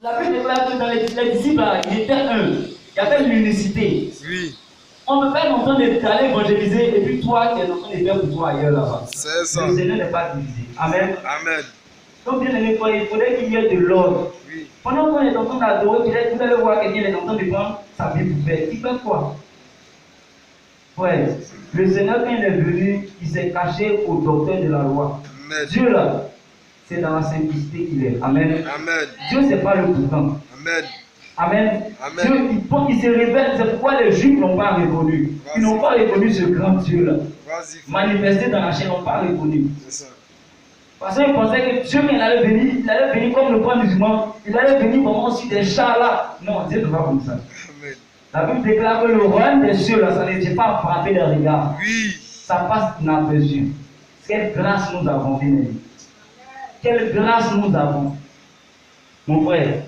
La Bible déclare que dans les disciples, il était un. Il y avait l'unicité. Oui. On ne peut pas entendre d'aller évangéliser et puis toi, tu es en train de faire pour toi ailleurs là-bas. C'est ça. Le Seigneur n'est pas divisé. Amen. Amen. Donc, bien aimé, il faudrait qu'il y ait de l'ordre. Oui. Pendant qu'on est en train d'adorer, peut-être vous allez voir quelqu'un est en train de prendre sa Bible pour faire. Il fait quoi? Ouais. Le Seigneur, quand il est venu, il s'est caché au docteur de la loi. Amen. Dieu là, c'est dans la simplicité qu'il est. Amen. Amen. Dieu, c'est pas le boucan. Amen. Amen. Amen. Dieu, il se révèle. C'est pourquoi les Juifs n'ont pas reconnu. Ils n'ont pas reconnu ce grand Dieu-là. Manifesté dans la chair, ils n'ont pas reconnu. C'est ça. Parce qu'ils pensaient que Dieu, il allait venir comme le point musulman. Il allait venir comme aussi des chats là. Non, Dieu ne va pas comme ça. Amen. La Bible déclare que le royaume des cieux, là, ça ne vient pas frapper les regards. Oui. Ça passe inaperçu. Quelle grâce nous avons, bien aimé. Quelle grâce nous avons. Mon frère,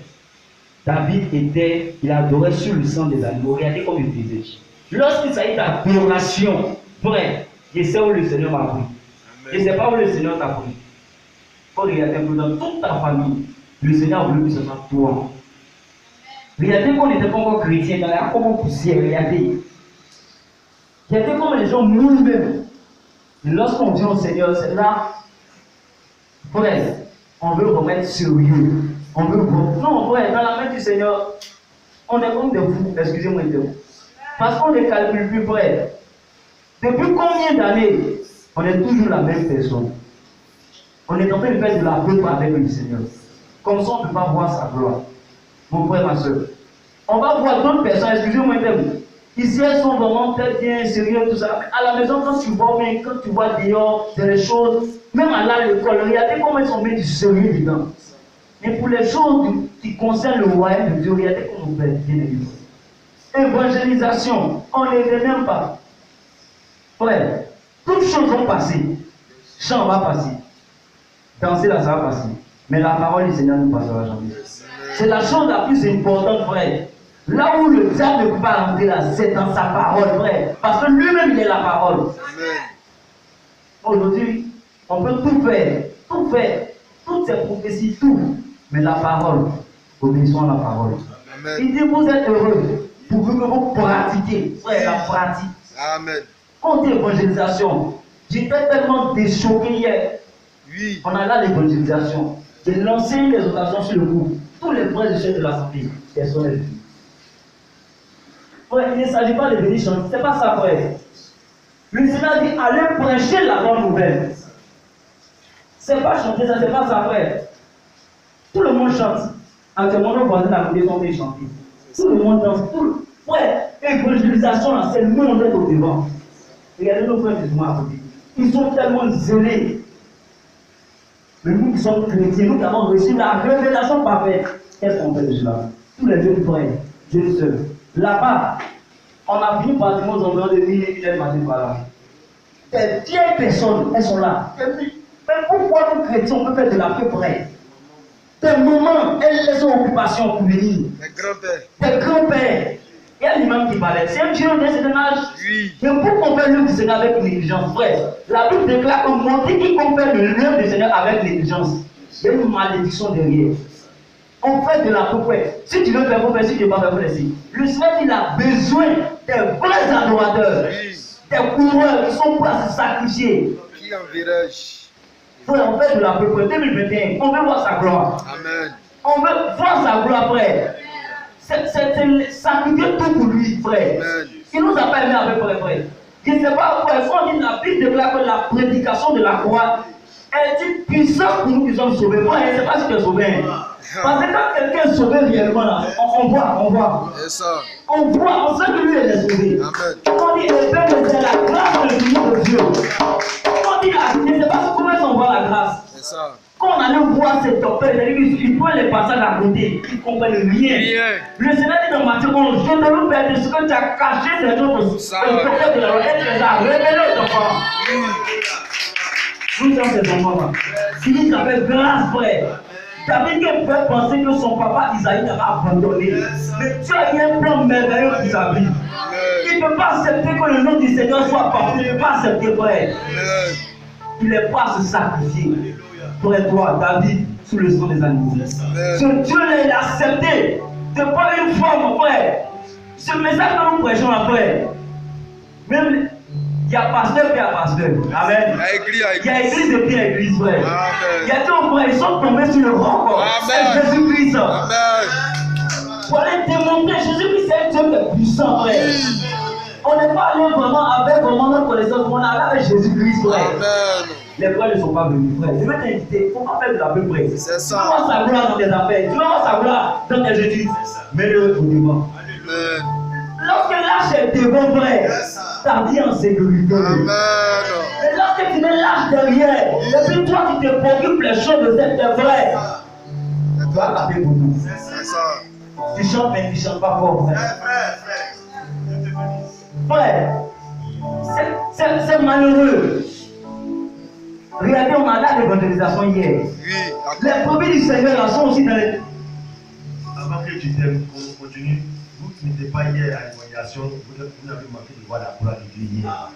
David il adorait sur le sang des animaux. Regardez comme il faisait. Lorsqu'il s'agit d'adoration, frère, je sais où le Seigneur m'a pris. Je ne sais pas où le Seigneur t'a pris. Il faut regarder un peu dans toute ta famille. Le Seigneur a voulu que ce soit toi. Regardez qu'on n'était pas encore chrétien, dans la comme poussière, regardez. Regardez comme les gens nous-mêmes. Lorsqu'on vient au Seigneur, c'est là, frère, on veut remettre sérieux. On veut non, frère, dans la main du Seigneur, on est comme des fous, excusez-moi de vous. Parce qu'on ne calcule plus, frère. Depuis combien d'années, on est toujours la même personne. On est en train de faire de la peur avec le Seigneur. Comme ça, on ne peut pas voir sa gloire. Mon frère, ma soeur. On va voir d'autres personnes, excusez-moi de vous. Ici, elles sont vraiment très bien, sérieuses, tout ça. Mais à la maison, quand tu vois bien, quand tu vois dehors, des choses, même à l'école, regardez comment ils sont mis du sérieux dedans. Mais pour les choses qui concernent le royaume de Dieu, regardez comment on fait bien évidemment. Évangélisation, on ne les même pas. Frère, toutes choses vont passer. Chant va passer. Danser là, ça va passer. Mais la parole du Seigneur ne passera jamais. C'est la chose la plus importante, frère. Là où le diable ne peut pas rentrer là, c'est dans sa parole, frère. Parce que lui-même, il est la parole. Aujourd'hui, on peut tout faire. Tout faire. Toutes ces prophéties, tout. Mais la parole, obéissons à la parole. Amen. Il dit, vous êtes heureux pour que vous pratiquez. Frère, la pratique. Amen. Quand évangélisation, j'étais tellement déchoqué hier. Oui. On a là l'évangélisation. J'ai lancé les exhortations sur le groupe. Tous les frères et sœurs de l'Assemblée, personne n'est venu. Il ne s'agit pas de venir chanter, c'est pas ça, frère. Le Seigneur dit, allez prêcher la bonne nouvelle. C'est pas chanter, ça, c'est pas ça, frère. Tout le monde chante. Actuellement, nos voisins à côté sont venus chanter. Tout le monde danse. Ouais, évangélisation, là, c'est le monde d'être au devant. Regardez nos frères musulmans à côté. Ils sont tellement zélés. Mais nous qui sommes chrétiens, nous qui avons reçu la révélation parfaite, qu'est-ce qu'on fait de cela? Tous les jeunes frères, jeunes sœurs. Là-bas, on a fini pratiquement aux environs de 1000 et quelques matin par là. Des vieilles personnes, elles sont là. Mais pourquoi nous chrétiens, on peut faire de la paix près? Des moments, elles laissent occupation pour venir. Des grands-pères. Des grands-pères. Il y a l'imam qui parlait. C'est un jeune d'un certain âge. Oui. Mais pourquoi on fait l'œuvre du Seigneur avec négligence, frère? La Bible déclare que montrer quiconque fait l'œuvre du Seigneur avec négligence. Il y a une malédiction derrière. On fait de la paix. Si tu veux faire paix, si tu ne veux pas faire paix, le Seigneur, il a besoin des vrais adorateurs. Oui. Des coureurs qui sont prêts à se sacrifier. Qui enverrai-je? Frère, on fait de la paix. 2021, on veut voir sa gloire. Amen. On veut voir sa gloire, frère. C'est sacrifier tout pour lui, frère. Amen. Il nous a pas aimé avec frère. Je ne sais pas pourquoi on dit la Bible déclare que la prédication de la croix est puissante pour nous qui sommes sauvés. Moi, je ne sais pas si tu es sauvé. Parce que quand quelqu'un est sauvé réellement, là, on voit. On voit, on sait que lui est sauvé. Amen. On dit, c'est la grâce de l'union de Dieu. On dit, je ne sais pas comment on voit la grâce. C'est ça. Quand on allait voir cet docteur, il faut les passages à côté, ils ne comprennent rien. Le Seigneur dit dans Matthieu 11, je ne veux pas de ce que tu as caché des autres docteurs de la loi, et tu les as révélés aux enfants. Nous sommes ces enfants-là. Il s'appelle grâce, frère. David qui pouvait penser que son papa Isaïe l'avait abandonné. Mais Dieu a eu un plan merveilleux pour sa vie. Il ne peut pas accepter que le nom du Seigneur soit partout. Il ne peut pas accepter, frère. Il est prêt à se sacrifier. Frère, toi, David, sous le sang des animaux. Ce Dieu-là, il a accepté de prendre une forme, frère. Ce message que nous prêchons, frère. Même, il y a pasteur et il y a pasteur. Amen. Il y a église et puis église, frère. Il y a deux frères, ils sont tombés sur le roc. C'est Jésus-Christ. Pour aller démontrer, Jésus-Christ, c'est un Dieu qui est puissant, frère. On n'est pas allé vraiment avec notre connaissance, on est allé avec Jésus-Christ, frère. Les frères ne sont pas venus, frère. Je vais t'inviter, il ne faut pas faire de la peu près. C'est ça. Tu vas voir sa gloire dans tes affaires, tu vas voir sa gloire dans tes études. Mets-le au devant. Lorsque l'âge est devant, frère, ta vie en sécurité. Amen. Mais lorsque tu mets l'âge derrière, et puis toi tu te préoccupes les choses de cette frère, tu vas taper pour tout. C'est ça. Tu chantes, mais tu ne chantes pas fort, frère. Frère, c'est malheureux. Regardez, on a là l'évangélisation hier. Oui. Les premiers du Seigneur sont aussi dans les. Avant que tu continues, vous qui n'étiez pas hier à l'évangélisation, vous avez manqué de voir la gloire de Dieu hier.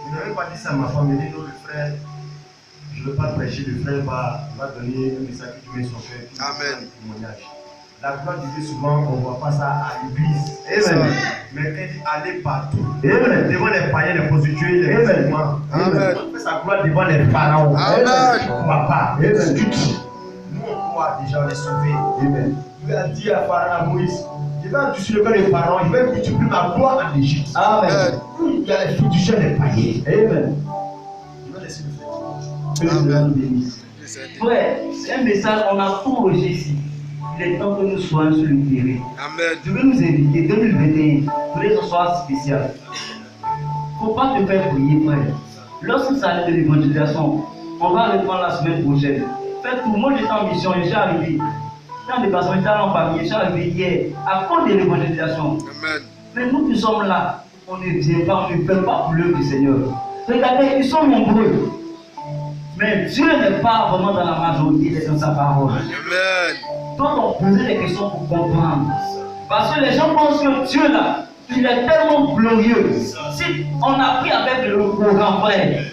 Vous n'avez pas dit ça à ma femme, mais dit non, le frère, je ne veux pas prêcher, le frère va donner un message qui met son frère. Amen. Témoignage. La gloire de Dieu, souvent, on ne voit pas ça à l'église. Amen. Mais elle dit aller partout. Amen. Devant les païens, les prostituées, les musulmans. Amen. On fait sa gloire devant les pharaons. Amen. Papa, Amen. nous on croit déjà, on est sauvés. Amen. Il a dit à Pharaon, à Moïse, je vais endurcir le cœur des pharaons, je vais multiplier ma gloire en Égypte. Amen. Il y a les fiduciaires des païens. Amen. Je vais laisser le faire. Que le Seigneur nous bénisse. Frère, c'est un message, on a tout reçu ici. Il est temps que nous soyons sur le terrain. Amen. Je veux nous inviter 2021 pour que ce soit spécial. Il ne faut pas te faire prier, frère. Lorsque ça arrive de l'évangélisation, on va reprendre la semaine prochaine. Faites tout. Moi, j'étais en mission, je suis arrivé. Dans des personnes, j'étais en papier, je suis arrivé hier à cause de l'évangélisation. Amen. Mais nous qui sommes là, on ne vient pas, on ne fait pas pour l'œuvre du Seigneur. Regardez, ils sont nombreux. Mais Dieu n'est pas vraiment dans la majorité, il est dans sa parole. Amen. Donc on posait des questions pour comprendre. Parce que les gens pensent que Dieu là, il est tellement glorieux. Si on a pris avec le programme, frère,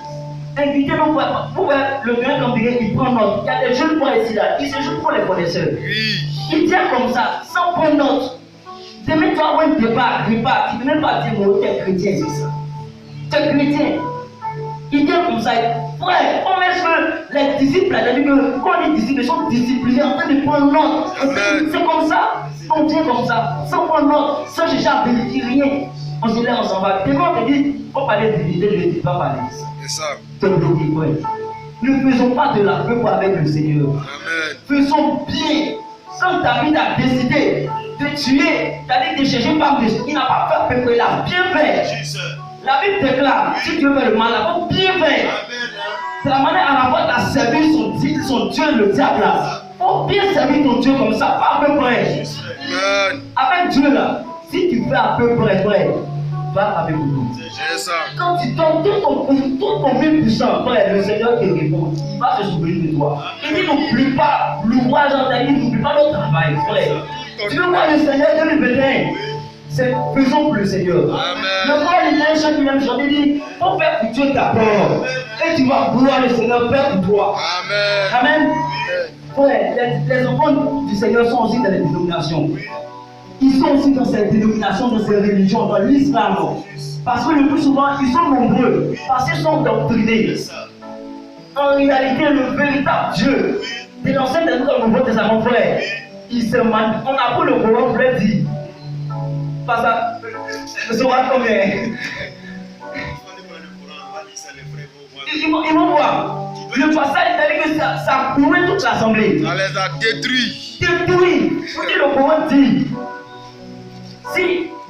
invitez nos frères. Vous voyez, le grand cambrier, il prend note. Il y a des jeunes frères ici là, ils se jouent pour les connaisseurs. Oui. Il tient comme ça, sans prendre note. Demain, tu vas avoir un débat, tu ne peux même pas dire, tu es chrétien, c'est ça. Tu es chrétien. Il vient comme ça. Frère, comment est-ce que les disciples, quand les disciples sont disciplinés en train de prendre note, c'est comme ça. On vient comme ça, sans prendre note, sans chercher à vérifier rien. On se lève, on s'en va. Et quand on te dit, on parler de divinité, je ne dis pas parler. C'est ça. C'est bloqué, frère. Ne faisons pas de la peur avec le Seigneur. Amen. Faisons bien. Quand David a décidé de tuer, c'est-à-dire de chercher par Dieu, il n'a pas fait peur, il a bien fait. La Bible déclare, si tu veux faire le mal, il faut bien faire. C'est la manière à la fois tu as servi son Dieu, le diable là. Il faut bien servir ton Dieu comme ça, pas à peu près. Amen. Avec Dieu là, si tu fais à peu près, frère, va avec nous. C'est ça. Quand tu donnes tout ton bien puissant, frère, le Seigneur te répond, il va se souvenir de toi. Il dit n'oublie pas l'ouvrage en ta vie, n'oublie pas le travail, frère. Tu veux voir le Seigneur 2021? C'est faisons pour le Seigneur. Amen. Le roi il a un chant qui m'a chanté, dit, faut faire pour Dieu d'abord. Et tu vas vouloir le Seigneur faire pour toi. Amen. Amen. Frère, les enfants du Seigneur sont aussi dans les dénominations. Ils sont aussi dans ces dénominations, dans ces religions, dans l'islam. Parce que le plus souvent, ils sont nombreux. Parce qu'ils sont doctrinés. En réalité, le véritable Dieu de l'Ancien Testament dans le Nouveau Testament, frère, il se manifeste. On a pris le Coran, frère, dit. Parce que ce sera combien? Ils vont voir. Le passage est allé que ça a couru toute l'assemblée. Ça les a détruits. Détruit. Vous dites le Coran dit. Si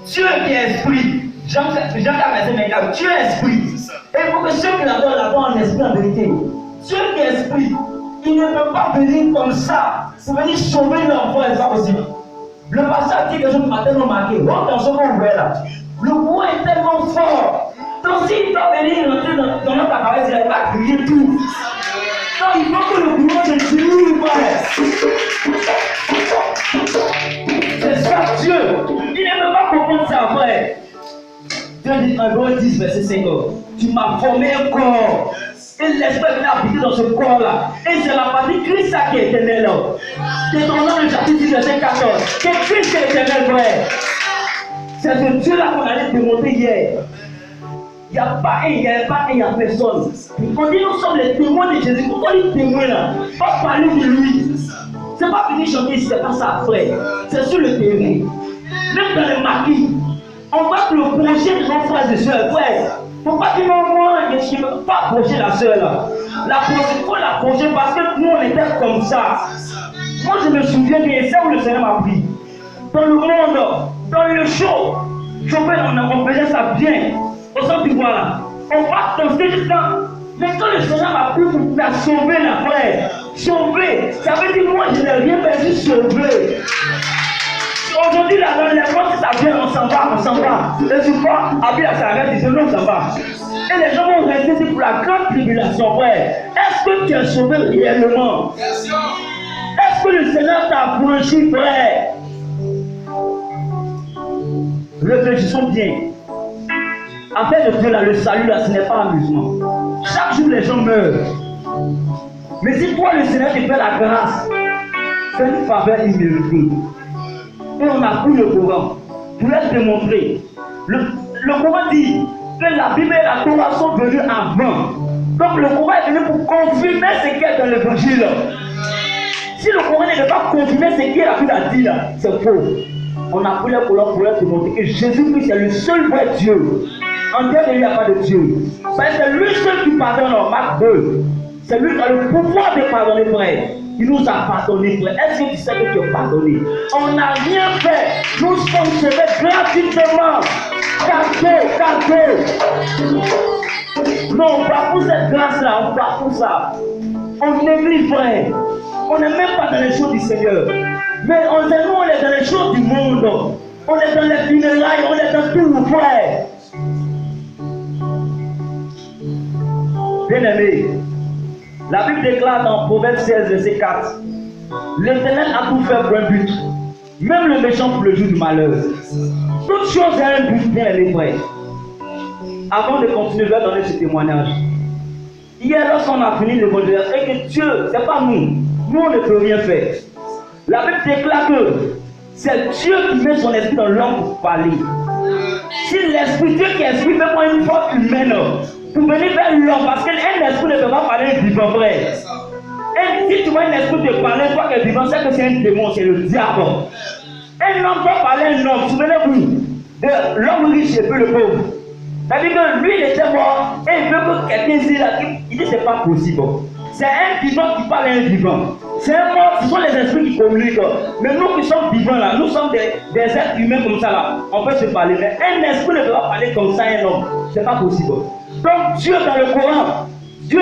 Dieu qui est esprit, Jean 4, verset 24, Dieu est esprit. Et il faut que ceux qui l'adorent en esprit en vérité. Dieu qui est esprit, il ne peut pas venir comme ça pour venir sauver l'enfant, c'est pas possible. Le passage dit que je m'attends au marqué. Dans ce qu'on voit là, le courant est tellement fort. Donc s'il doit venir rentrer dans notre appareil, il va crier tout. Donc il faut que le courant se diminue, c'est ça Dieu. Il ne peut pas comprendre ça, frère. Dieu dit en Hébreux 10, verset 5. Tu m'as formé un corps. Et l'esprit vient habiter dans ce corps-là. Et c'est la partie Christ qui est éternel. Détournons le chapitre 10, verset 14. Que Christ est éternel, frère. C'est ce Dieu-là qu'on allait démontrer hier. Il n'y a pas un, il n'y a pas un, il n'y a personne. On dit nous sommes les témoins de Jésus. Pourquoi les témoins là? Pas parler de lui. C'est pas venir chanter ici, c'est pas ça, frère. C'est sur le terrain. Même dans les maquis, on voit que le projet de nos frères et sœurs, frère. Faut pas dire non, moi, je ne peux pas approcher la sœur là. Il faut l'approcher parce que nous on était comme ça. Moi je me souviens bien, c'est où le Seigneur m'a pris. Dans le monde, dans le show, on faisait ça bien. Au centre du bois là. On va danser jusqu'à. Mais quand le Seigneur m'a pris pour la sauver, la frère, sauver, ça veut dire moi je n'ai rien perdu, sauver. Aujourd'hui, là, dans les mois, si ça vient, on s'en va. Et souvent, après, ça arrête, ils disent non, ça va. Et les gens vont rester ici pour la grande tribulation, frère. Est-ce que tu es sauvé réellement? Est-ce que le Seigneur t'a franchi, frère? Réfléchissons bien. Après de Dieu, là, le salut, là, ce n'est pas amusement. Chaque jour, les gens meurent. Mais si toi, le Seigneur te fait la grâce, c'est une faveur imméritée. Et on a pris le Coran pour leur démontrer. Le Coran dit que la Bible et la Torah sont venus avant. Donc le Coran est venu pour confirmer ce qui est dans l'évangile. Si le Coran ne veut pas confirmer ce que la Bible a dit là, c'est faux. On a pris le Coran pour leur démontrer que Jésus-Christ est le seul vrai Dieu. En terre il n'y a pas de Dieu. C'est lui seul qui pardonne en Marc 2. C'est lui qui a le pouvoir de pardonner, frère. Il nous a pardonné, frère. Est-ce que tu sais que tu es pardonné? On n'a rien fait. Nous sommes sauvés gratuitement. Cadeau. Non, on va pour cette grâce-là, on va pour ça. On néglige, frère. On n'est même pas dans les choses du Seigneur. Mais nous, on est dans les choses du monde. On est dans les funérailles, on est dans tout, frère. Bien-aimé, la Bible déclare dans Proverbe 16, verset 4, l'Éternel a tout fait pour un but, même le méchant pour le jour du malheur. Toute chose a un but, bien les frères. Avant de continuer, je vais donner ce témoignage. Hier, lorsqu'on a fini l'évangile, et que Dieu, ce n'est pas nous, on ne peut rien faire. La Bible déclare que c'est Dieu qui met son esprit dans l'homme pour parler. Si l'esprit, Dieu qui est esprit, fait pas une forme humaine pour venir vers l'homme, parce qu'un esprit ne peut pas parler un vivant, frère. Et si tu vois un esprit te parler, toi qui es vivant, c'est que c'est un démon, c'est le diable. Un homme doit parler à un homme, souvenez-vous de l'homme riche et peu le pauvre. C'est-à-dire que lui, il était mort, et il veut que quelqu'un dise là, il dit c'est pas possible. C'est un vivant qui parle à un vivant. C'est un mort, ce sont les esprits qui communiquent. Mais nous qui sommes vivants là, nous sommes des êtres humains comme ça là. On peut se parler. Mais un esprit ne peut pas parler comme ça à un homme. C'est pas possible. Donc Dieu dans le Coran, Dieu,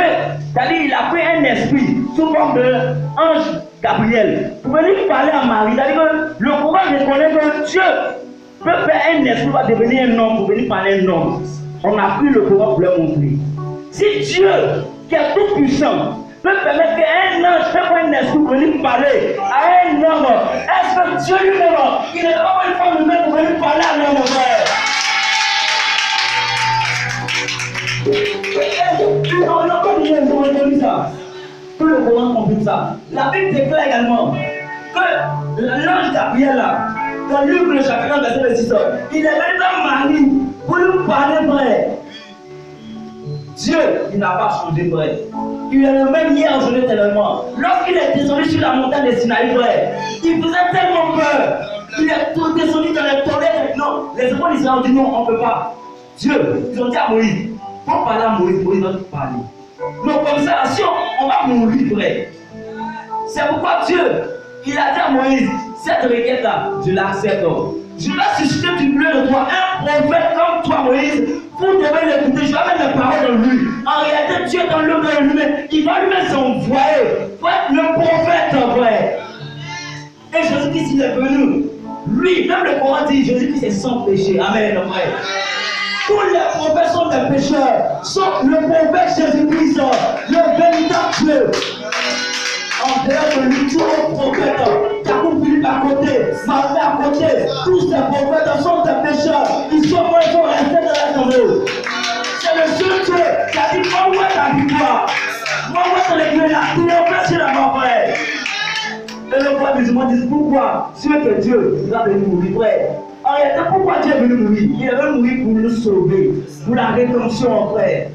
c'est-à-dire il a pris un esprit sous forme de ange Gabriel pour venir parler à Marie. C'est-à-dire que le Coran reconnaît que Dieu peut faire un esprit va devenir un homme pour venir parler à un homme. On a pris le Coran pour leur montrer. Si Dieu, qui est tout puissant, peut permettre qu'un ange fait un esprit pour venir parler à un homme, est-ce que Dieu lui-même, il n'est pas une femme humaine pour venir parler à un homme, frère? On a pas dit ça. Tout le Coran confirme ça. La Bible déclare également que l'ange Gabriel là, dans le livre de chapitre 1, verset 6, il est venu dans Marie pour nous parler, frère. Dieu, il n'a pas changé, frère. Il est le même hier, aujourd'hui, tellement. Lorsqu'il est descendu sur la montagne de Sinaï, frère, il faisait tellement peur. Il est tout descendu dans les toilettes. Non, les enfants d'Israël ont dit non, on ne peut pas. Dieu, ils ont dit à Moïse, pour parler à Moïse, Moïse va te parler. Donc comme ça, si on va mourir, frère. C'est pourquoi Dieu, il a dit à Moïse, cette requête-là, je l'accepte. Je vais susciter du bleu de toi, un prophète comme toi, Moïse, vous devez l'écouter, je vais mettre les paroles dans lui. En réalité, Dieu dans l'homme de lui-même, il va lui-même s'envoyer pour être le prophète, frère. Et Jésus-Christ, il est venu. Lui, même le Coran dit, Jésus-Christ est sans péché. Amen, frère. Tous les prophètes sont des pécheurs, sauf le prophète Jésus-Christ, le véritable Dieu. En dehors de lui, tous les prophètes, Jacob Philippe à côté, Marie à côté, tous ces prophètes sont des pécheurs. Ils sont restés dans la tombe. C'est le seul Dieu qui a dit, envoie ta victoire. Et le frère musulman dit pourquoi Dieu est Dieu, il va venir mourir, frère. En réalité, pourquoi Dieu est venu mourir? Il est venu mourir pour nous sauver, pour la rédemption, frère.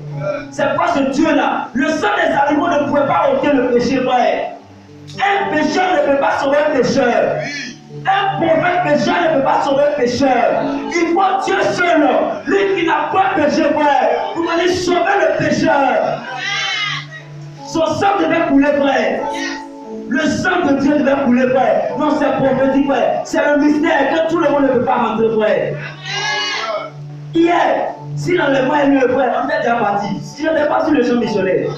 C'est quoi ce Dieu-là? Le sang des animaux ne pouvait pas ôter le péché, frère. Un pécheur ne peut pas sauver un pécheur. Un mauvais pécheur ne peut pas sauver un pécheur. Il faut Dieu seul, lui qui n'a pas péché, frère, pour venir sauver le pécheur. Son sang devait couler, frère. Le sang de Dieu devait couler, frère. Non, c'est prophétique, frère. C'est le mystère que tout le monde ne peut pas rentrer, frère. Hier, si l'enlèvement est lieu, frère, on est déjà parti. Si on n'est pas sur le champ missionnaire.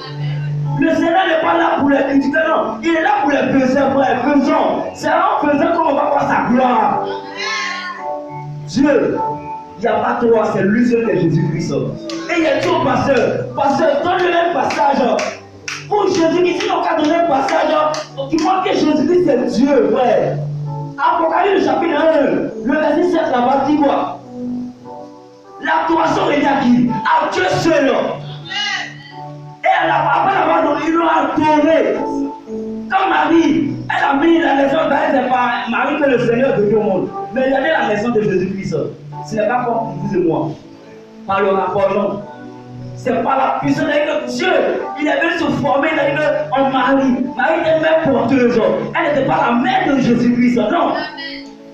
Le Seigneur n'est pas là pour les critiquer, non. Il est là pour les faiseurs, frère. Faisons. C'est en faisant qu'on va voir sa gloire. Dieu, il n'y a pas toi, c'est lui seul qui est Jésus-Christ. Et il a dit au pasteur, pasteur, donne-lui un passage. Pour Jésus-Christ, si on a donné un passage, tu vois que Jésus-Christ c'est Dieu, frère. Apocalypse chapitre 1, le verset 7 là-bas dit quoi? L'adoration est à qui? À Dieu seul. Et après l'avoir donné, il l'a adoré. Quand Marie, elle a mis la naissance d'elle, c'est pas Marie que le Seigneur de tout le monde. Mais regardez la naissance de Jésus-Christ. Ce n'est pas comme vous et moi. Par le rapport, non. C'est pas la puissance de Dieu. Il est venu se former en Marie. Marie était mère porteuse. Elle n'était pas la mère de Jésus-Christ, non.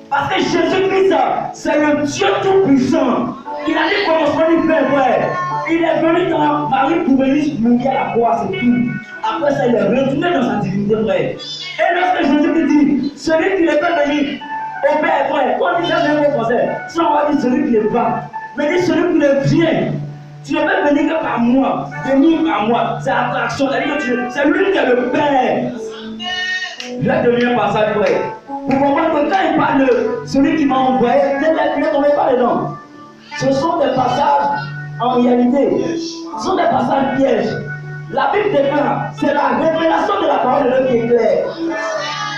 Parce que Jésus-Christ, c'est le Dieu tout-puissant. Il a dit commencement du Père, frère. Il est venu dans Marie pour venir mourir à la croix, c'est tout. Après ça, il est retourné dans sa divinité, frère. Et lorsque Jésus dit, celui qui n'est pas venu au Père, frère, quand il dit ça, c'est un français. Si on va dire celui qui n'est pas, mais dit celui qui est vient. Tu ne peux venir que par moi, venir par moi. C'est l'attraction, c'est lui qui est le Père. Je vais donner un passage, frère. Pour comprendre que quand il parle de celui qui m'a envoyé, ne tombez pas dedans. Ce sont des passages en réalité. Ce sont des passages pièges. La Bible déclare, c'est la révélation de la parole de Dieu qui est claire.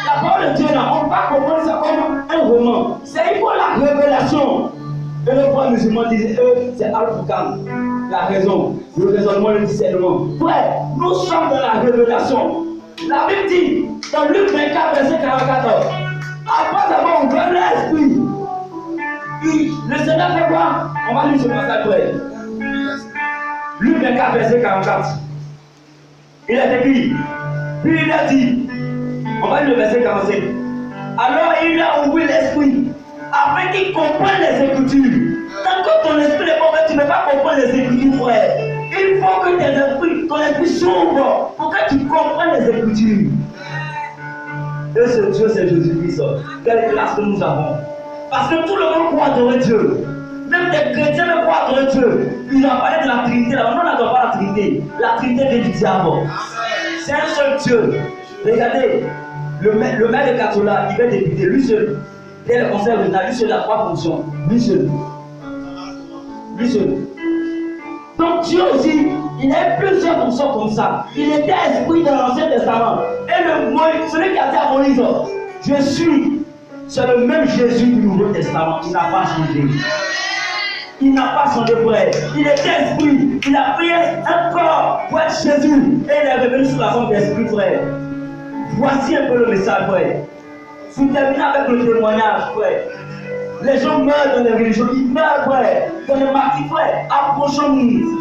La parole de Dieu, là, on ne peut pas comprendre ça comme un roman. C'est il faut la révélation. Et le frère musulman disait, c'est Al-Foukan, la raison, le raisonnement, le discernement. Frère, nous sommes dans la révélation. La Bible dit, dans Luc 24, verset 44, après avoir ouvert l'esprit, le Seigneur fait quoi? On va lire ce passage, frère. Luc 24, verset 44. Il est écrit, puis il a dit, on va lire le verset 45. Alors il a ouvert l'esprit, afin qu'il comprenne les Écritures. Tant que ton esprit n'est pas ouvert, tu ne peux pas comprendre les Écritures, frère. Il faut que ton esprit s'ouvre pour que tu comprennes les Écritures. Et ce Dieu, c'est Jésus-Christ. Quelle grâce que nous avons. Parce que tout le monde croit adorer Dieu. Même des chrétiens ne croient adorer Dieu. Ils ont parlé de la Trinité. Là, on n'adore pas la Trinité. La Trinité vient du diable. C'est un seul Dieu. Regardez, le maire de Katola, il va député, lui seul. Dès le conseil régional, lui seul a 3 fonctions. Lui seul. Lui seul. Donc Dieu aussi, il a plusieurs fonctions comme ça. Il était esprit dans l'Ancien Testament. Et celui qui a dit à Moïse, je suis, c'est le même Jésus du Nouveau Testament. Il n'a pas changé. Il n'a pas changé, frère. Il était esprit. Il a pris un corps pour être Jésus. Et il est revenu sous la forme d'esprit, frère. Voici un peu le message, frère. Vous terminez avec le témoignage, frère. Les gens meurent dans les religions, ils meurent, frère. Dans les martyrs, frère. Approchons-nous.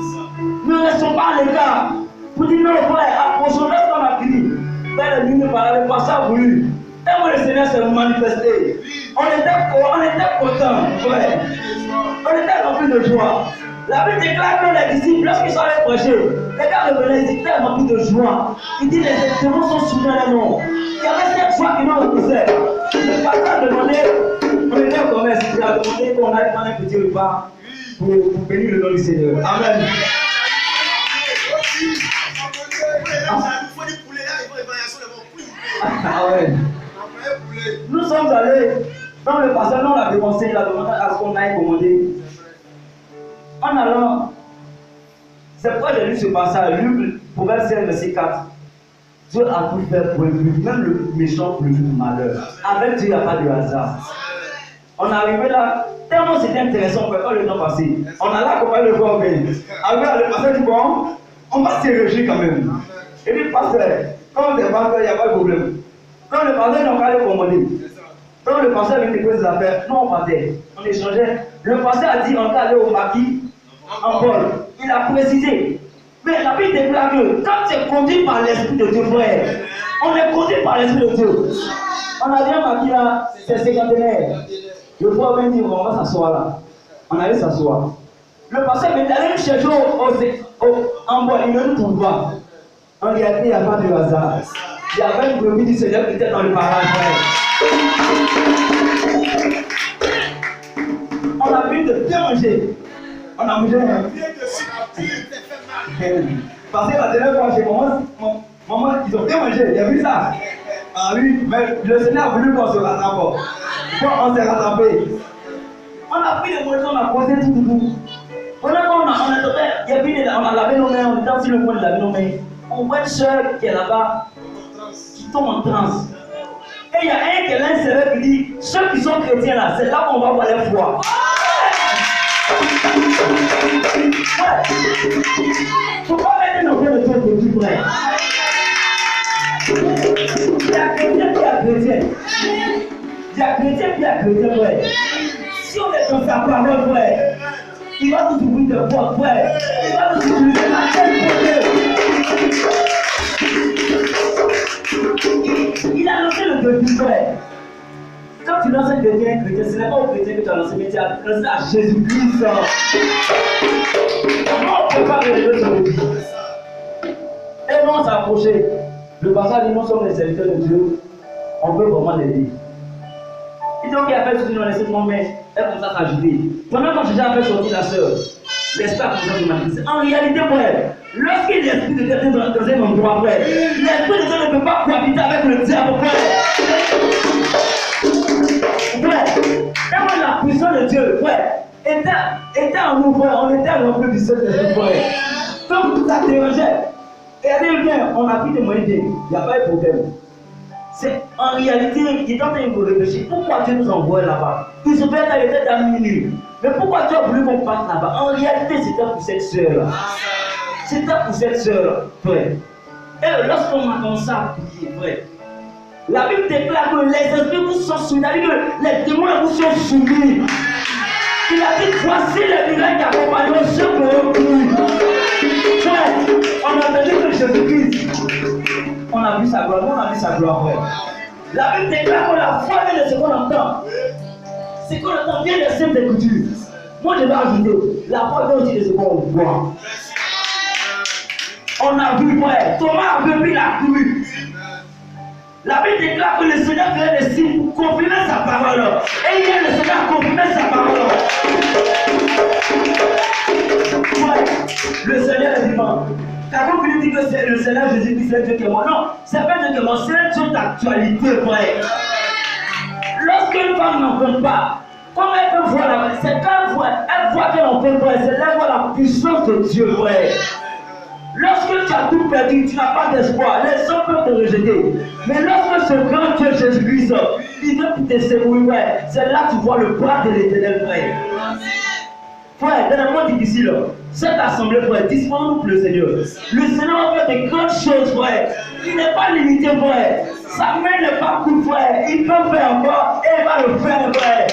Ne restons pas à l'écart. Vous dites non, frère, approchons-nous lorsqu'on a fini. Frère, le ministre parlait pas ça voulu. Et moi, le Seigneur s'est manifesté. On était contents, frère. On était remplis de joie. La Bible déclare que les disciples, lorsqu'ils sont allés prêcher, les gars revenaient, ils étaient remplis de joie. Ils disent les démons sont soudains les noms. Il y avait cette joie qui nous repoussait. Le pasteur a demandé, on était au commerce, il a demandé qu'on aille prendre un petit repas pour bénir le nom du Seigneur. Amen. Ah ouais. Nous sommes allés dans le pasteur, on l'a dépensé, il a demandé à ce qu'on aille commander. En allant, c'est pourquoi j'ai lu ce passage, Luc, Proverbe 16, verset 4. Dieu a tout fait pour lui, même le méchant pour lui du malheur. Avec Dieu, il n'y a pas de hasard. On est arrivé là, tellement c'était intéressant, quand le temps passé. On a là accompagné le corps bien. Arrivé le pasteur dit bon, on va se réjouir quand même. Et puis, pasteur, quand on est pasteur, il n'y a pas de problème. Quand le pasteur n'a pas le commander. Quand le pasteur vient déposer ses affaires, nous on partait. On échangeait. Le pasteur a dit on va aller au maquis en bol. Il a précisé. Mais la Bible déclare que quand tu es conduit par l'Esprit de Dieu, frère, on est conduit par l'Esprit de Dieu. On a dit un maquis là, c'est cinquantenaire. Le frère vient dire on va s'asseoir là. On allait s'asseoir. Le pasteur est allé chercher en bol, il ne nous trouve pas. En réalité, il n'y a pas de hasard. Il y avait une brebis du Seigneur qui était dans le parage. On a vu de bien manger. On a mangé. Parce que la dernière fois, chez maman, ils ont bien mangé. Il y a vu ça? Ah oui, mais le Seigneur a voulu qu'on se rattrape. Bon, on s'est rattrapé. On a pris les moyens, on a posé tout. Pendant qu'on a lavé nos mains, on était sur le point de laver nos mains. On voit une soeur qui est là-bas, qui tombe en transe. Et il y a un qui est là, un serveur qui dit, ceux qui sont chrétiens là, c'est là qu'on va voir leur foi. Faut pas mettre nos frères de Dieu de tout près. Il y a chrétien qui a chrétien. Il y a chrétien qui a chrétien, frère. Si on est dans sa parole, frère, il va nous ouvrir de portes, frère. Il va nous utiliser la tête pour Dieu. Il a lancé le défi, frère. Quand tu lances un défi à un chrétien, ce n'est pas au chrétien que tu as lancé, mais tu as lancé à Jésus-Christ. Comment on ne peut pas relever son défi? Et non, on s'est approché. Le pasteur dit, nous sommes les serviteurs de Dieu. On peut vraiment l'aider. Il dit, ok, après, tu nous laisses mon main. Elle commence à s'agiter. Pendant que j'ai fait sortir la sœur, l'esprit a commencé à se manifester. En réalité, frère, lorsque l'esprit de Dieu est dans un endroit, frère, l'esprit de Dieu ne peut pas cohabiter avec le diable, frère. Frère, quand la puissance de Dieu, frère, était en nous, frère, on était rempli du Saint-Esprit, frère. Comme tout ça dérangeait. Et elle dit, bien, on a pris des moyens, il n'y a pas de problème. C'est en réalité, il est en train de réfléchir. Pourquoi Dieu nous envoie là-bas? Il se fait qu'il était dans minute. Mais pourquoi Dieu a voulu qu'on parte là-bas? En réalité, c'était pour cette soeur-là. C'était pour cette soeur-là, frère. Et lorsqu'on a commencé à prier, frère, la Bible déclare que les esprits vous sont soumis, que les démons vous sont soumis. Il a dit, voici les miracles qui accompagneront ceux qui ont cru. Frère, on a entendu que Jésus-Christ, on a vu sa gloire, on a vu sa gloire, frère. La Bible déclare que la foi vient de ce qu'on entend. Ce qu'on entend vient des simples écritures. Moi, je vais ajouter, la foi vient aussi de ce qu'on voit. On a vu, frère, Thomas a vu, il a cru. La Bible déclare que le Seigneur fait des signes pour confirmer sa parole. Et hier, le Seigneur a confirmé sa parole. Ouais, le Seigneur est vivant. Car quand vous dites que c'est le Seigneur Jésus-Christ, c'est Dieu qui est mort. Non, c'est pas Dieu qui est mort, c'est un Dieu d'actualité, frère. Lorsqu'une femme n'en compte pas, comment elle peut voir la... C'est quand elle voit qu'elle en peut pas, c'est là qu'elle voit la puissance de Dieu, frère. Lorsque tu as tout perdu, tu n'as pas d'espoir, les hommes peuvent te rejeter. Mais lorsque ce grand Dieu Jésus-Christ, il vient pour te secouer, ouais, c'est là que tu vois le bras de l'Éternel, frère. Frère, dans un monde difficile, cette assemblée, frère, dispose-nous pour le Seigneur. Le Seigneur va faire de grandes choses, frère. Il n'est pas limité, frère. Sa main n'est pas courte, frère. Il peut faire encore et il va le faire, frère.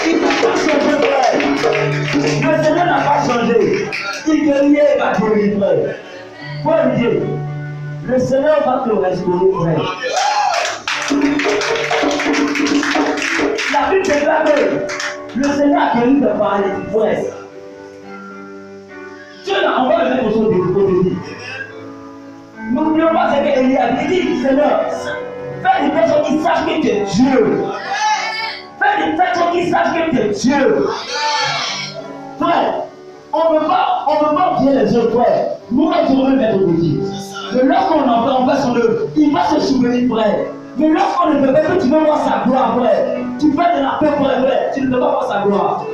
Il n'a pas changé, frère. Le Seigneur n'a pas changé. Il guérit et va guérir, frère. Frère Dieu, le Seigneur va te restaurer, frère. La Bible déclare que le Seigneur a guéri de paralytique, frère. Dieu n'a envoyé le même au sol de Dieu. N'oublions pas ce qu'Élie a dit, Seigneur, fais des personnes qui sachent que tu es Dieu. Fais des personnes qui sachent que tu es Dieu. Frère, on ne peut pas oublier les autres, frère. Nous, on devrait mettre au défi. Mais lorsqu'on en fait, on fait son œuvre, il va se souvenir, frère. Mais lorsqu'on ne peut pas, que tu veux voir sa gloire, frère. Tu fais de la paix, frère. Tu ne peux pas voir sa gloire.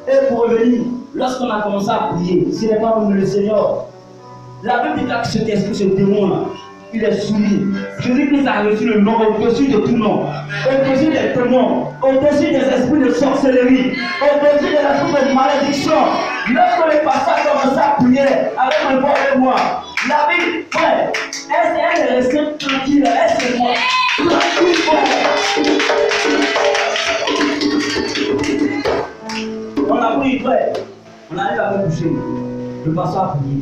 Et pour revenir, lorsqu'on a commencé à prier, ce n'est pas le Seigneur. La Bible dit que cet esprit, ce démon-là, il est soumis. Jésus-Christ a reçu le nom au-dessus de tout nom, au-dessus des démons, au-dessus des esprits de sorcellerie, au-dessus des esprits de malédiction. Lorsque les pasteurs commençaient à prier avec un voix avec moi, La vie, frère, elle est restée tranquille, elle s'est morte. Tranquille, frère. On a pris, frère. On arrive à me coucher. Le pasteur a prié.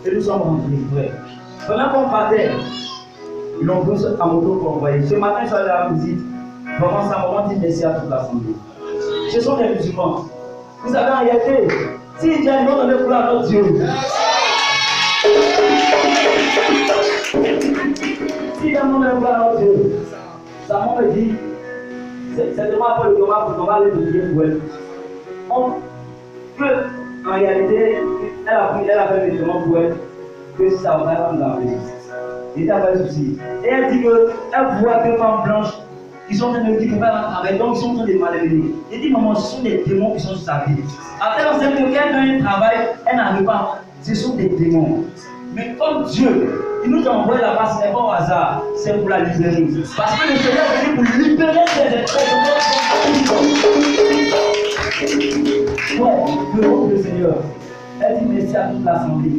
Et nous sommes rentrés, frère. Pendant qu'on partait, ils l'ont pris à moto pour envoyer. Ce matin, je suis allé à la visite. Vraiment, ça m'a dit merci à toute l'assemblée. Ce sont des musulmans. Vous savez, en réalité, s'ils disent qu'ils vont donner pour à notre Dieu, s'ils donnent pour à notre Dieu, ça m'a dit, c'est vraiment pas le combat pour qu'on va aller prier pour elle. En réalité, elle a fait des demandes pour elle, que ça va nous amener. Il n'y a pas de souci. Et elle dit qu'elle voit deux femmes blanches qui sont en train de dire qu'elle va travailler, donc ils sont en train de malmener. Elle dit, maman, ce sont des démons qui sont sur sa vie. Après, on sait que quelqu'un qui travaille, elle n'arrive pas. Ce sont des démons. Mais comme Dieu, il nous a envoyé là-bas, ce n'est pas au hasard, c'est pour la libérer. Parce que le Seigneur est venu pour libérer ses esprits. Ouais, le nom du Seigneur. Elle dit merci à toute l'assemblée.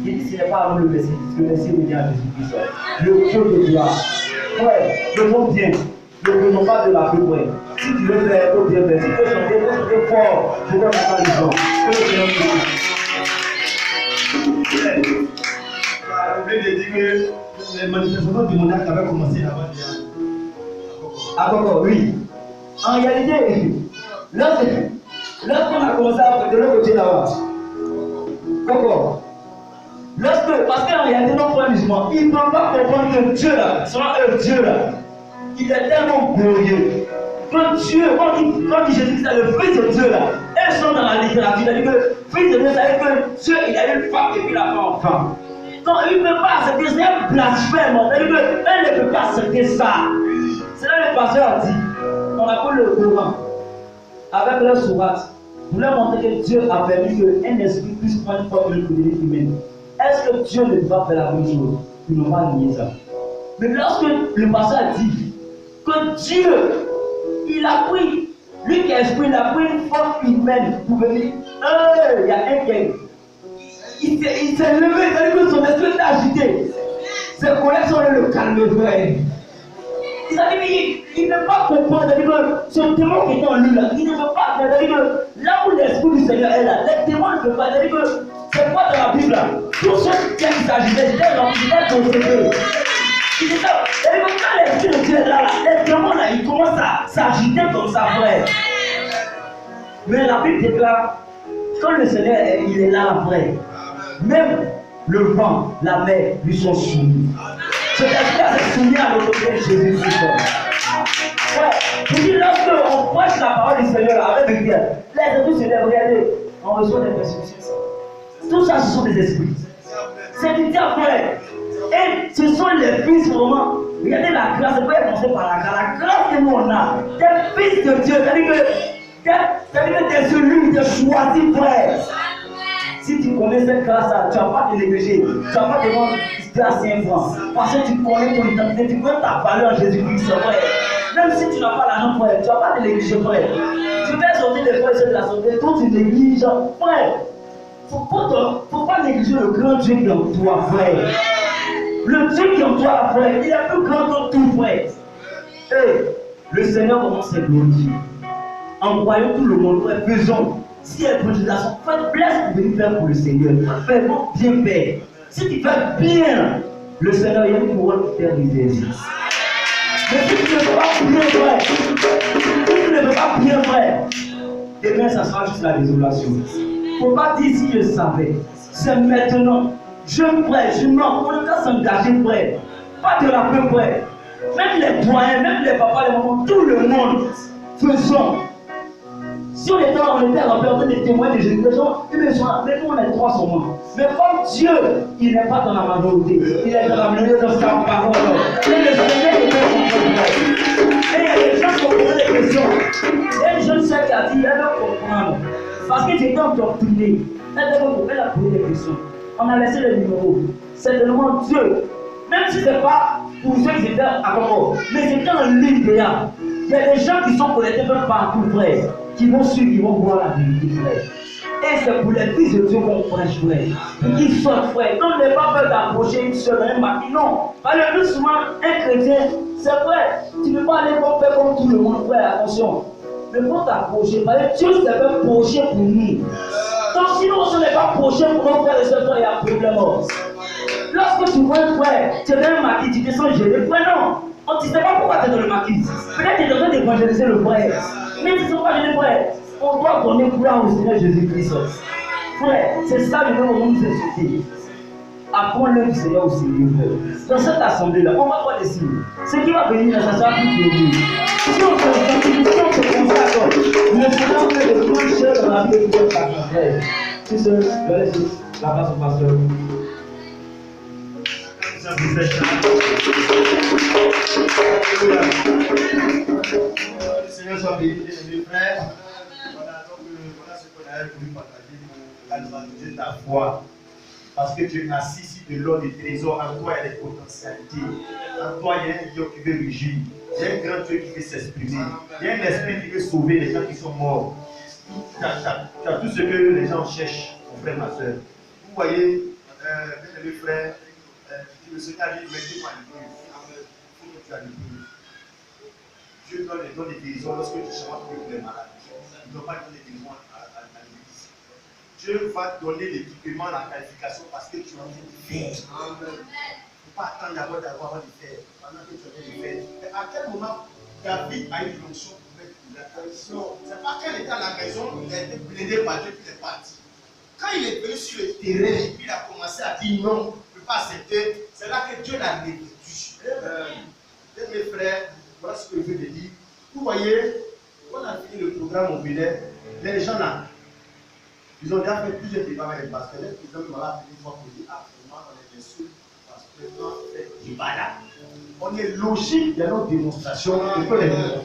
Il dit ce n'est pas à nous le Messie, parce que le Messie revient à Jésus-Christ. Le Dieu de gloire. Ouais, le nom bien. Ne venons pas de la plus ouais. Si tu veux faire, il faut bien faire. Si tu veux chanter fort. Je vais faire les gens. Que le Seigneur te dise. J'ai oublié de dire que les manifestations démoniaques avaient commencé avant d'hier. À Coco, oui. En réalité, lorsqu'on a commencé à faire de l'autre côté là-bas, Coco, parce qu'en réalité, nos frères musulmans, ils ne peuvent pas comprendre que Dieu là, Dieu là, il est tellement glorieux. Quand Dieu, quand Jésus-Christ est le Fils de Dieu là, elles sont dans la littérature, c'est-à-dire que Fils de Dieu, c'est-à-dire que Dieu, il a une femme et puis la femme enfant. Donc il ne peut pas accepter, c'est un blasphème, c'est-à-dire qu'elle ne peut pas accepter ça. C'est là que le pasteur a dit, on appelle le Coran, avec leur sourate, pour leur montrer que Dieu a permis qu'un esprit puisse prendre une forme humaine. Est-ce que Dieu ne va faire la même chose? Ils n'ont pas nié ça. Mais lorsque le pasteur a dit que Dieu, il a pris, lui qui est esprit, il a pris une forme humaine pour venir, il y a un qui il s'est levé, c'est-à-dire que son esprit s'est agité. Ses collègues sont allés le calmer, frère. Il ne peut pas comprendre, c'est-à-dire que ce démon qui est en lui là, il ne peut pas, c'est-à-dire que là où l'esprit du Seigneur est là, les démons ne peuvent pas, c'est-à-dire que c'est quoi dans la Bible là? Tous ceux qui s'agitaient, c'était conséqué. C'est-à-dire que quand l'esprit de Dieu est là, les démons là, ils commencent à s'agiter comme ça, frère. Mais la Bible déclare, quand le Seigneur il est là, frère, même le vent, la mer lui sont soumis. Cet esprit est soumis à l'autorité de Jésus-Christ. Ouais, je dis, lorsqu'on prêche la parole du Seigneur avec le cœur, les esprits se lèvent, regardez, on reçoit des persécutions. Tout ça, ce sont des esprits. C'est du diable, frère. Et ce sont les fils vraiment. Regardez la grâce, c'est pas commencer par la grâce. La grâce que nous on a, des fils de Dieu, c'est-à-dire que des élus, des choisis, frère. Si tu connais cette grâce-là, tu ne vas pas te négliger. Tu ne vas pas demander grâce 5 francs. Parce que tu connais ton identité, tu connais ta valeur en Jésus-Christ, frère. Même si tu n'as pas l'argent, frère, tu ne vas pas te négliger, frère. Tu fais sortir des frères et de la santé, quand tu négliges, frère. Il ne faut pas négliger le grand Dieu qui est en toi, frère. Le Dieu qui est en toi, frère, il est plus grand que tout, frère. Et le Seigneur commence à glorifier. Envoyons tout le monde, frère, faisons. Si elle produit la son, faites blesse pour venir faire pour le Seigneur. Faites bien faire. Si tu fais bien, le Seigneur, il y a une couronne qui t'est réservée. Mais si tu ne fais pas bien, frère, si tu ne fais pas bien, frère, demain, ça sera juste la désolation. Il ne faut pas dire si je savais. C'est maintenant. Jeune frère, je mens. On ne peut s'engager, frère. Pas de la peur, frère. Même les doyens, même les papas, les mamans, tout le monde, faisons. Si on était en train de témoigner de Jésus, les gens, mais nous on est 3 seulement. Mais comme Dieu, il n'est pas dans la majorité, il est dans la majorité de sa parole. Et le Seigneur est très comprendre. Et il y a des gens qui ont posé des questions. Et je ne sais qui a dit, elle va comprendre. Parce que j'étais endoctriné. Elle a posé des questions. On a laissé le numéro. C'est tellement Dieu. Même si ce n'est pas pour ceux qui étaient à Congo, mais c'était en ligne déjà. Il y a des gens qui sont connectés même partout, frère, qui vont suivre, qui vont voir la vérité, frère. mariage, c'est pour les fils de Dieu qu'on prêche, frère. Pour qu'ils soient frères. Donc, n'aie pas peur d'approcher une soeur, un mari. Non. Parce que le plus souvent, un chrétien, c'est vrai. Tu ne peux pas aller faire comme tout le monde, frère. Attention. Mais faut t'approcher. Parce que Dieu s'est fait procher pour nous. Donc, sinon, si on n'est pas proché pour nos frères et sœurs, il y a un problème. Lorsque tu vois un frère, tu es dans un maquis, tu te sens gêné. Frère, non. On ne sait pas pourquoi tu es dans le maquis. Peut-être que tu es en train d'évangéliser le frère. Mais tu ne sais pas gêné, frère. On doit donner gloire au Seigneur Jésus-Christ. Frère, c'est ça le moment où nous insulter. Apprends l'œuvre du Seigneur aussi, dans cette assemblée-là, on va voir des signes. Ce qui va venir, ça sera plus que si on se consacre, le Seigneur fait de grandes choses dans la vie de tout un frère. Si ce, je vais laisser la place au pasteur. Le Seigneur soit béni, mes frères. Voilà ce qu'on avait voulu partager pour analyser ta foi. Parce que tu es assis sur de l'or des trésors. En toi, il y a des potentialités. En toi, il y a un lion qui veut rugir. Il y a un grand Dieu qui veut s'exprimer. Il y a un esprit qui veut sauver les gens qui sont morts. Tu as tout ce que les gens cherchent, mon frère, ma soeur. Vous voyez, mes frères, le Seigneur dit, mettez-moi l'église. Il faut que tu as l'église. Dieu donne les dons des guérisons lorsque tu chantes pour les malades. Il ne doit pas donner des dons à l'église. Dieu va te donner l'équipement, la qualification parce que tu as envie de faire. Il ne faut pas attendre d'abord d'avoir envie de faire. Pendant que tu as envie de faire. Mais à quel moment David a eu l'onction pour mettre la tradition? Ce n'est pas quand il était à la maison, il a été blindé par Dieu, puis il est parti. Quand il est venu sur le terrain et puis il a commencé à dire non, je ne peux pas accepter, c'est là que Dieu l'a revêtu. Mes frères, voilà ce que je veux te dire. Vous voyez, quand on a fini le programme au Bénin, les gens là, ils ont déjà fait plusieurs débats avec les pasteurs. Ils ont voilà, une fois pour dire, ah, vraiment, on est déçus parce que on fait du bala. On est logique dans nos démonstrations de tous les mots.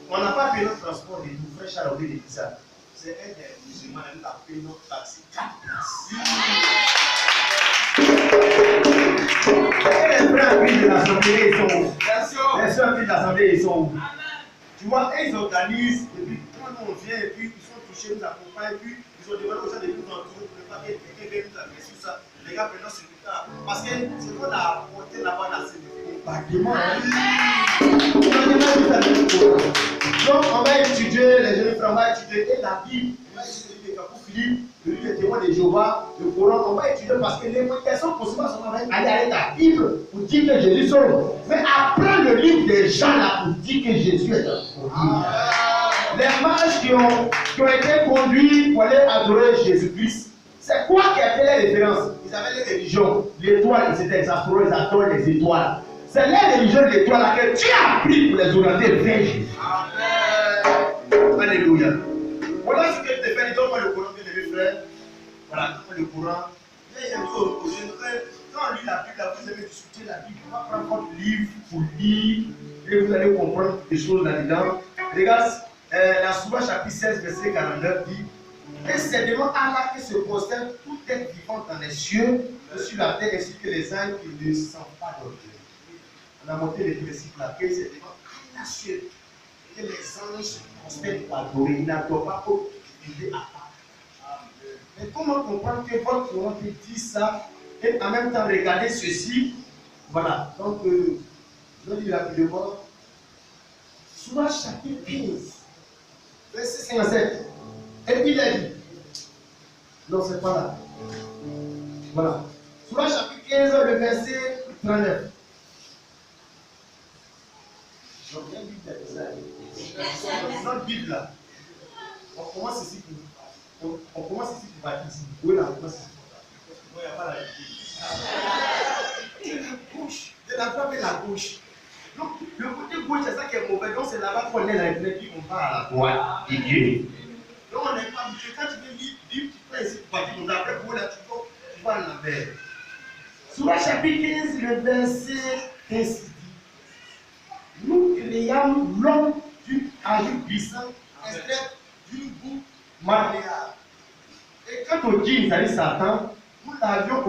On n'a pas payé notre transport de nous, frère Charles, on dit ça. C'est un des musulmans qui a payé notre taxi 4 places. Et les frères de l'Assemblée, ils sont où? Les soeurs de l'Assemblée, ils sont où? Tu vois, ils organisent, et puis quand on vient, et puis ils sont touchés, nous accompagnent, et puis ils ont demandé aux gens de nous entourer pour ne pas que quelqu'un vienne nous agresser sur ça. Les gars, maintenant, c'est plus tard. Parce que ce qu'on a apporté là-bas, là, c'est des bâtiments. Donc, on va étudier, les jeunes frères, on va étudier la Bible, on va étudier le Capou Philippe, le livre des témoins de Jéhovah, le Coran, on va étudier parce que les questions possibles sont aller avec la Bible pour dire que Jésus sauve. Mais apprends le livre des gens là pour dire que Jésus est un. Les mages qui ont été conduits pour aller adorer Jésus-Christ, c'est quoi qui a fait les références? Ils avaient les religions, l'étoile, ils étaient exaspérés, ils adorent les étoiles. C'est les religions de l'étoile là que tu as pris pour les orienter vers Jésus. Alléluia. Voilà ce que je te fais, donne-moi le Coran, bien aimé frère. Voilà, donne-moi le Coran. Quand on lit la Bible, là, vous avez discuté la Bible, on va prendre votre livre pour lire et vous allez comprendre des choses là-dedans. Regarde, la Sourate chapitre 16, verset 49 dit: et c'est devant Allah que se prosterne tout être vivant dans les cieux et sur la terre, ainsi que les âmes qui ne sont pas d'orgueil. On a monté les principes là, que c'est devant Allah seul que les anges se prosternent pour adorer. Ils n'adorent pas pour vivre à part. Mais comment comprendre que votre Coran peut dire ça et en même temps regarder ceci? Voilà, donc je lis rapidement. Sourate chapitre 15, verset 57. Et puis il a dit, non, c'est pas là. Voilà. Sourate chapitre 15, le verset 39. Je viens de notre Bible là. On commence ici pour. On commence ici pour baptiser. Oui, là, on commence ici pour baptiser. Non, il n'y a pas la Bible. La gauche. De la droite et la gauche. Donc, le côté gauche, c'est ça qui est mauvais. Donc, c'est là-bas qu'on est là, et puis on va à la droite de Dieu. Donc, on n'est pas habitué. Quand tu veux lire, tu prends ici pour baptiser. Donc, après, pour là, tu vas en envers. Sourate chapitre 15, le verset 15. Nous créons l'homme d'une agile glissante, extraite d'une boue malléable. Et quant au djinn, c'est-à-dire Satan, nous l'avions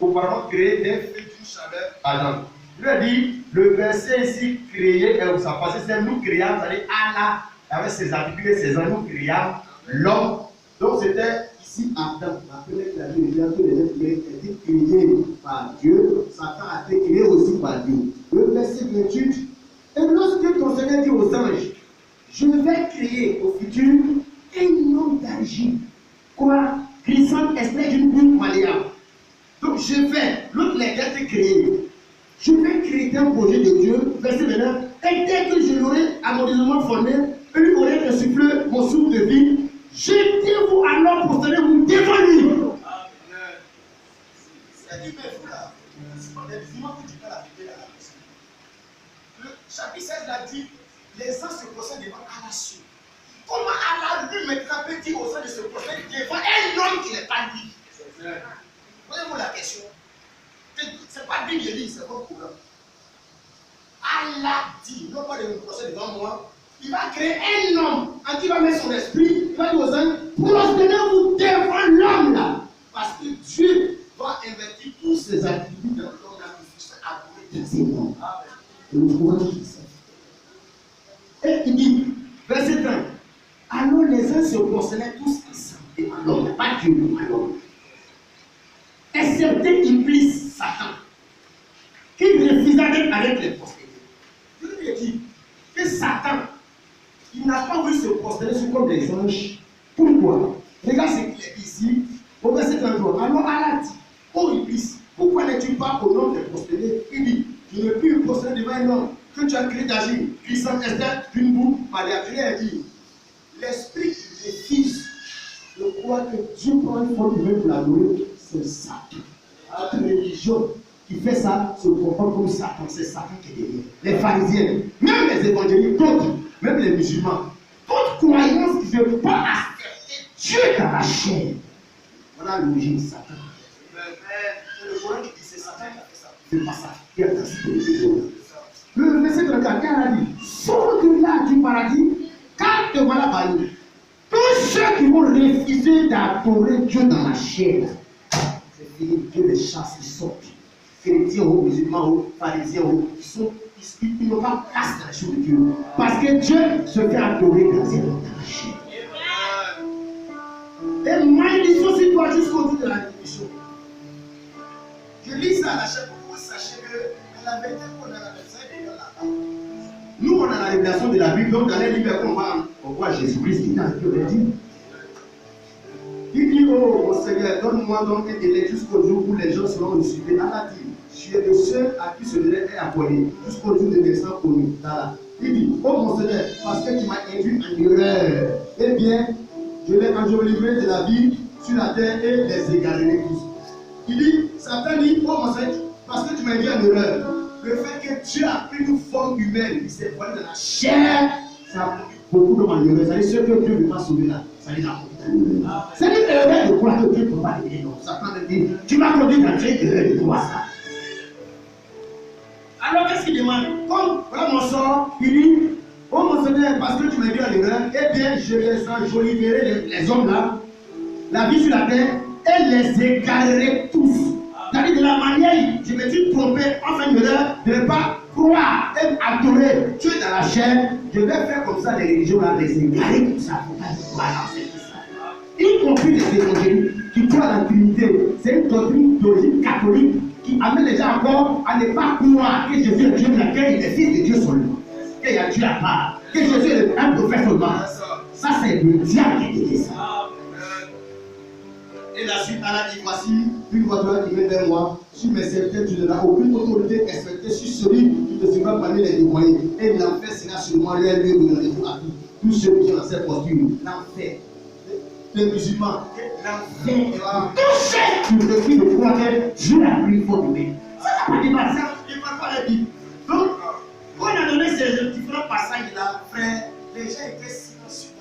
auparavant créé d'un feu d'une chaleur ardente. Il a dit, le verset ici, créé, ça passait, c'est nous créons, c'est-à-dire Allah, avec ses attributs et ses ans, nous créons l'homme. Donc c'était ici Adam. La première créature, tous les êtres humains étaient créés par Dieu. Satan a été créé aussi par Dieu. Le verset 28. Et lorsque ton Seigneur dit aux anges, je vais créer au futur un homme d'argile, quoi, glissant, extrait d'une boule malléable. Donc je vais, l'autre les gars étaient créés. Je vais créer un projet de Dieu, verset 29, et dès que je l'aurai amoureusement formé, et lui aurai insufflé mon souffle de vie, jetez-vous alors pour tenir vous devant lui. C'est-à-dire, mais vous là, les musulmans vous dites pas la vérité là. Le chapitre 16 l'a dit, les gens se procèdent devant Allah seul. Comment Allah lui-même peut-il aux gens de se procéder devant un homme qui n'est pas lui? Voyez-vous la question? C'est pas lui qui lit, c'est votre problème. Allah dit, non pas de me procéder devant moi, il va créer un homme en qui il va mettre son esprit, il va dire aux gens, prosternez-vous devant l'homme là. Parce que Dieu va investir tous ses attributs dans l'homme là pour se adorer dans ses noms. Et nous trouvons tout ça. Et il dit, verset 30, alors les uns se prosternaient tous ensemble devant l'homme, pas Dieu, mais l'homme. Excepté Iblis, Satan, qui refusa d'être avec les prosterner. Je lui ai dit que Satan, il n'a pas voulu se prosterner sur comme des anges. Pourquoi? Regarde ce qu'il est ici, au verset 33. Alors Allah dit, oh Iblis, pourquoi n'es-tu pas au nom de prosterner? Il dit, je ne puis me prosterner devant un homme que tu as créé d'agir, puissant externe d'une boue malléable. Je lui ai dit, l'esprit qui refuse de croire que Dieu prend une forme humaine pour l'adorer, c'est Satan. Toute religion qui fait ça se comporte comme Satan. C'est Satan qui est derrière. Les pharisiens, même les évangéliques, d'autres, même les musulmans, toute croyance qui ne veut pas accepter Dieu dans la chair. Voilà l'origine de Satan. C'est le Coran qui dit c'est Satan qui a fait ça. C'est pas ça. Il y a dans cette religion. Le verset 34, il a dit, sors de là du paradis, car te voilà banni. Tous ceux qui vont refuser d'adorer Dieu dans la chair, c'est fini, Dieu les chasse, ils sortent. Chrétiens ou musulmans ou pharisiens, ils n'ont pas place dans la chose de Dieu. Parce que Dieu se fait adorer dans la chair. Et malédiction sur toi jusqu'au bout de la définition. Je lis ça à la chair pour que vous sachiez que la vérité qu'on a la verset est dans la Bible. Nous, on a la révélation de la Bible, donc dans les livres on voit Jésus-Christ qui t'a dit. Il dit, oh mon Seigneur, donne-moi donc un délai jusqu'au jour où les gens seront ressuscités. Allah dit, tu es le seul à qui ce délai est accordé jusqu'au jour de naissance connu. Il dit, oh mon Seigneur, parce que tu m'as induit en erreur, eh bien, je vais enjoliver de la vie sur la terre et les égarerai tous. Il dit, Satan dit, oh mon Seigneur, parce que tu m'as induit en erreur, le fait que Dieu a pris une forme humaine, il s'est voilé dans la chair, ça a beaucoup de malheureux. Ça veut dire ce que Dieu ne veut pas sauver là, ça veut dire c'est une erreur de croire que Dieu ne peut pas aider. Non, Satan dit, tu m'as conduit dans Dieu, erreur de croire ça. Alors qu'est-ce qu'il demande? Comme voilà mon sort, il dit, oh mon Seigneur, parce que tu m'as dit en erreur, eh bien je les enjoliverai les hommes là, la vie sur la terre, et les égarerai tous. C'est-à-dire de la manière, je me suis trompé, enfin de ne pas croire et adorer Dieu dans la chair, je vais faire comme ça les religions là, les égarer tout ça. Y compris les évangéliques qui croient à la Trinité. C'est une doctrine d'origine catholique qui amène les gens encore à ne pas croire que Jésus est Dieu, mais que il est fils de Dieu seulement. Qu'il y a Dieu à part. Que Jésus est un prophète seulement. Ça, c'est le diable qui dit ça. Et la suite, Allah dit, voici une voiture qui vient vers moi. Sur mes serviteurs, tu n'auras aucune autorité expectée sur celui qui te suivra parmi les dévoyés. Et l'enfer sera sur moi, leur lieu de rendez-vous à tous ceux qui sont dans cette posture. L'enfer. Les musulmans, l'enfer. Tous ceux qui refusent de croire que Dieu a pris une forme humaine. Ça n'a pas de débat, ça. Il ne parle pas la Bible. Donc, quand on a donné ces différents passages là, frère, les gens étaient silencieux.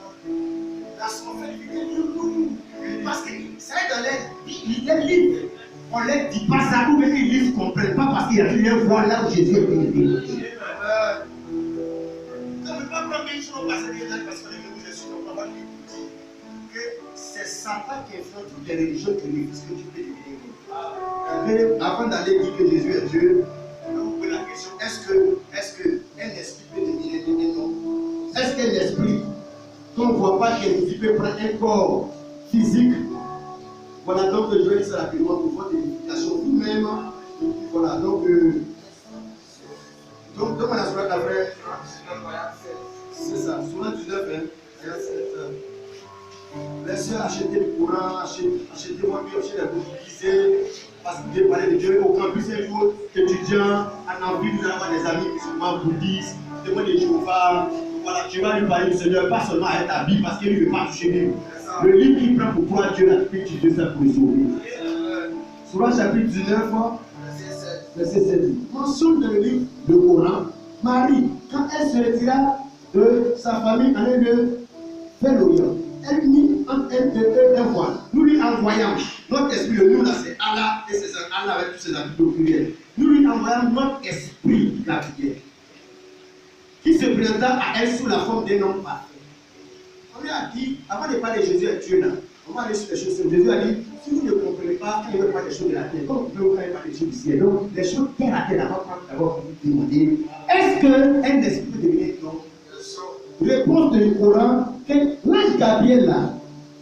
La souffrance était lourde. Parce que c'est dans les livres. On ne leur dit pas ça pour que les livres ne comprennent pas parce qu'il y a une voix là où Jésus est venu. On ne peut pas prendre une chose parce qu'on est venu Jésus, on ne peut pas dire que c'est Satan qui influence toutes les religions qui refusent que tu peux devenir. Avant d'aller dire que Jésus est Dieu, on vous pose la question, est-ce qu'un esprit peut devenir un homme? Est-ce qu'un esprit, quand on voit pas qu'elle peut prendre un corps physique. Voilà, donc je vais dire ça rapidement pour votre édification vous-même. Voilà, donc on a sur la vraie. C'est ça, sur la 19, hein. Les soeurs, achetez le courant, achetez votre Bible, achetez la Bible lisez, parce que vous parler de Dieu. Au campus, un jour, étudiant, en envie, vous allez avoir des amis musulmans, bouddhistes, témoins de Jéhovah. Voilà, tu vas lui parler du Seigneur, pas seulement avec ta Bible, parce qu'il ne veut pas toucher le livre. Le livre qu'il prend pour toi, Dieu l'a fait utiliser ça pour le sauver. Sur le chapitre 19, verset 7, mentionne dans le livre de Coran, Marie, quand elle se retira de sa famille en un lieu vers l'Orient, elle mit en elle un voile. Nous lui envoyons notre esprit, le nous là c'est Allah et ses Allah avec tous ses habits au pluriel. Nous lui envoyons notre esprit, la prière, qui se présenta à elle sous la forme d'un homme parfait. On lui a dit, avant de parler de Jésus et Dieu là, on va aller sur les choses. Jésus a dit, si vous ne comprenez pas, il ne veut pas des choses de la terre. Comme vous pouvez faire pas des choses du ciel. Donc, les choses terre à terre, d'abord, vous demander, est-ce qu'un esprit peut devenir non? Réponse du Coran, que l'ange Gabriel là,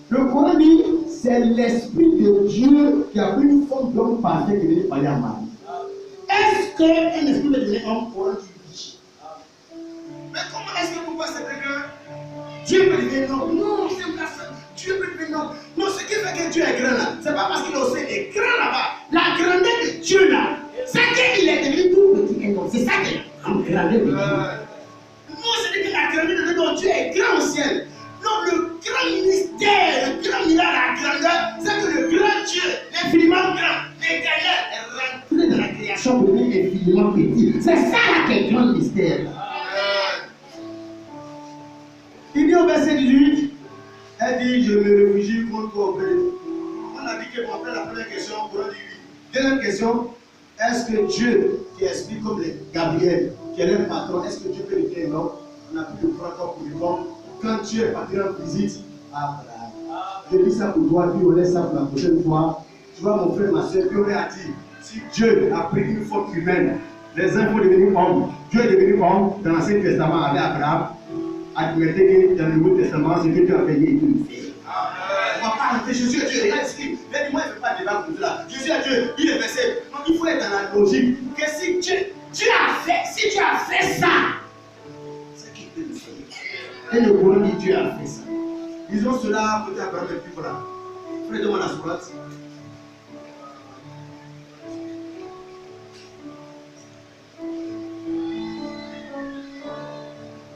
le Coran dit, c'est l'esprit de Dieu qui a pris une forme d'homme parfait qui venait parler à Marie. Est-ce qu'un esprit peut devenir homme? Coran dit oui. Mais comment est-ce que vous pensez que Dieu peut devenir homme? Non, c'est pas ça. Dieu peut devenir homme. Non, ce qui fait que Dieu est grand là, c'est pas parce qu'il est grand là-bas. La grandeur de Dieu là, c'est qu'il est devenu tout petit et non. C'est ça qui est la grandeur de Dieu. Non, c'est que la grandeur de Dieu est grand au ciel. Non, le grand mystère, le grand miracle, la grandeur, c'est que le grand Dieu, l'infiniment grand, l'éternel, est rentré dans la création pour devenir infiniment petit. C'est ça là qui est le grand mystère. Il dit au verset 18, elle dit, je me réfugie contre toi. On a dit que pour la première question, on dit oui. Deuxième question, est-ce que Dieu, qui explique comme les Gabriel, qui est le patron, est-ce que Dieu peut devenir un homme? On a pu le prendre pour lui répondre. Quand Dieu est parti en visite à Abraham, je dis ça pour toi, puis on laisse ça pour la prochaine fois. Tu vois, mon frère, ma soeur, puis on a dit, si Dieu a pris une forme humaine, les uns vont devenir hommes. Dieu est devenu homme dans l'Ancien Testament avec Abraham. Admettez que dans le Nouveau Testament, ce que Dieu a fait, il peut le faire. On ne va pas arrêter Jésus à Dieu. Regarde ce qu'il dit. Moi, il ne fait pas de débat comme cela. Jésus à Dieu, il est versé. Donc, il faut être dans la logique que si Dieu a fait ça, c'est qu'il peut le faire. Et le Coran dit Dieu a fait ça. Disons cela côté Abraham et puis voilà. Frère, demande la sourate.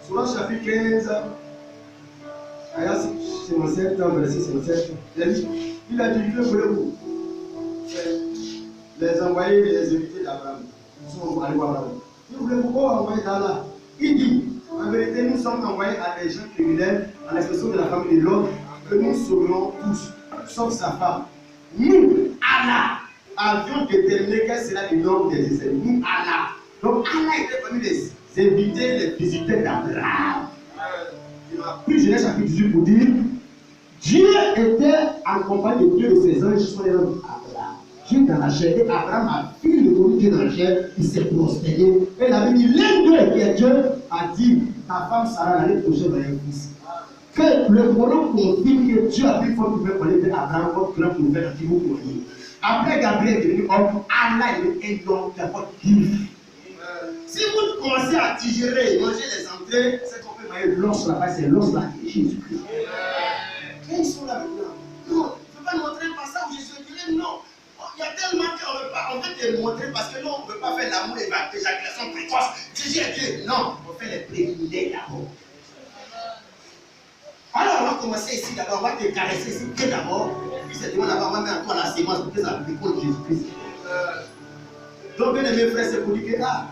Sourate chapitre 15, ayat 57, verset 57. Il a dit, que voulez-vous? Les envoyés et les invités d'Abraham. Ils sont allés voir Abraham. Il voulait pourquoi envoyer d'Allah? Il dit, en vérité, nous sommes envoyés à des gens criminels, à l'expression de la famille de l'homme, que nous sauverons tous, sauf sa femme. Nous, Allah, avions déterminé quel sera le nombre des essais. Nous, Allah. Donc, Allah était parmi les invités, les visiteurs d'Abraham. Il a pris Genèse chapitre 18 pour dire, Dieu était accompagné de Dieu de ses anges sur les hommes d'Abraham. Dieu dans la chair, et Abraham a vu le connu Dieu dans la chair, il s'est prosterné. Et il avait dit, l'un d'eux qui est Dieu a dit, ta femme Sarah l'année prochaine va avoir un fils. Que le Coran confirme que Dieu a pris forme pour faire parler d'Abraham, votre grand prophète qui vous connaît. Après Gabriel est devenu homme, Allah est un homme qui a pas de vie. Si vous commencez à digérer et manger les entrées, c'est qu'on peut manger l'os là-bas, c'est l'os là qui est Jésus-Christ. Et ils sont là maintenant. Non, tu ne peux pas nous montrer par ça où Jésus dit non. Il y a tellement qu'on veut te montrer parce que nous, on ne peut pas faire l'amour et l'éjaculation précoce. Jésus est Dieu. Non, on fait les préliminaires d'abord. Alors, on va commencer ici d'abord, on va te caresser ici Dieu d'abord. Puis c'est demande d'abord, on va mettre en toi la sémence pour que ça applique contre Jésus-Christ. Donc, bien aimés frères, c'est pour dire que là,